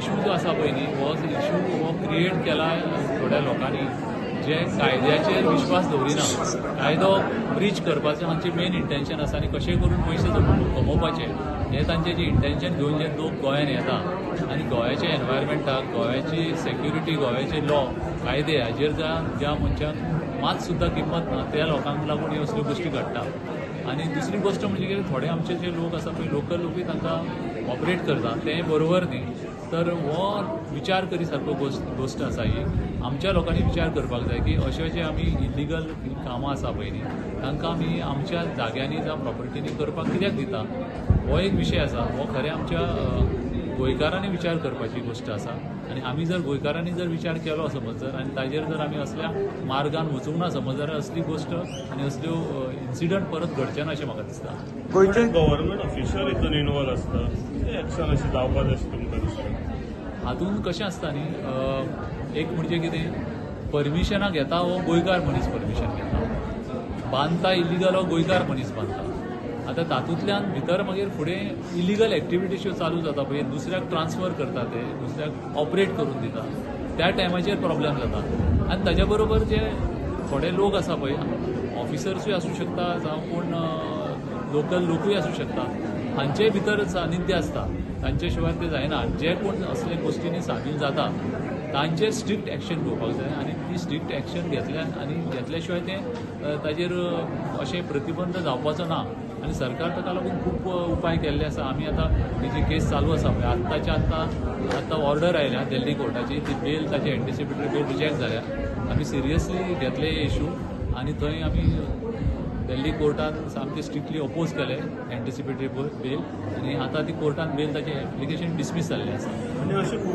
Issue जो आसा पळय न्ही हो इशू हो क्रिएट केला थोड्या लोकांनी जे कायद्याचेर विश्वास दवरिना. कायदो ब्रीच करपाचें हांचे मेन इंटेंशन आसा आनी कशें करून पयशे कमोवपाचे हें तांचें जे इंटेंशन घेवन जे लोक गोंयांत येता आनी गोंयाच्या एनवायरमेंटाक, गोंयाची सेक्युरिटी, गोंयाचे लॉ, कायदे हाजेर ज्या मनशाक मात सुद्दां किंमत ना त्या लोकांक लागून ह्यो असल्यो गोश्टी घडटा. आनी दुसरी गोश्ट म्हणजे कितें थोडे आमचे जे लोक आसा पळय लोकल लोकूय तांकां ऑपरेट करता तें बरोबर न्ही. तर हो विचार करी सारको गोश्ट आसा ही. आमच्या लोकांनी विचार करपाक जाय की अशें जे आमी इलिगल कामां आसा पळय न्ही तांकां आमी आमच्या जाग्यांनी जावं प्रॉपर्टीनी करपाक कित्याक दिता. हो एक विशय आसा. हो खरें आमच्या गोंयकारांनी विचार करपाची गोश्ट आसा आनी आमी जर गोंयकारांनी जर विचार केलो समज जर आनी ताजेर जर आमी असल्या मार्गान वचूंक ना समज जाल्यार असली गोश्ट आनी असल्यो इन्सिडंट परत घडचे ना अशें म्हाका दिसता. गोंयचे गव्हर्नमेंट ऑफिशियल हितून इनवॉल्व आसता एक्शन अशी जावपाक अशें तुमकां दिसता. हातूंत कशें आसता न्ही एक म्हणजे कितें परमिशनाक घेता हो गोंयकार मनीस परमिशन घेता, बांदता इलिगल हो गोंयकार मनीस बांदता. आतां तातूंतल्यान भितर मागीर फुडें इलिगल एक्टिविटीज चालू जाता पळय दुसऱ्याक ट्रान्सफर करता ते दुसऱ्याक ऑपरेट करून दिता त्या टायमाचेर प्रॉब्लेम जाता. आनी ताच्या बरोबर जे थोडे लोक आसा पळय ऑफिसर्सूय आसूं शकता जावं कोण लोकल लोकूय आसूं शकता हांचे भितर सानिध्य आसता. तांचे शिवाय ते जायना. जे कोण असले गोश्टींनी सामील जाता तांचेर स्ट्रिक्ट एक्शन घेवपाक जाय आनी ती स्ट्रिक्ट एक्शन घेतल्या शिवाय ते ताजेर अशें प्रतिबंध जावपाचो ना. आनी सरकार ताका लागून खूब उपाय केल्ले आसा. आमी आतां ही जी केस चालू आसा पळय आत्ताच्या आत्तां ऑर्डर आयल्या दिल्ली कोर्टाची ती बेल ताची एंटिसिपेटरी बेल रिजेक्ट जाल्या. आमी सिरियसली घेतले इशू आनी थंय आमी दिल्ली कोर्टान सामकें स्ट्रिक्टली अपोज केले एंटिसिपेटरी बेल आनी आतां ती कोर्टान बेल ताचें एप्लिकेशन डिसमीस जाल्लें आसा.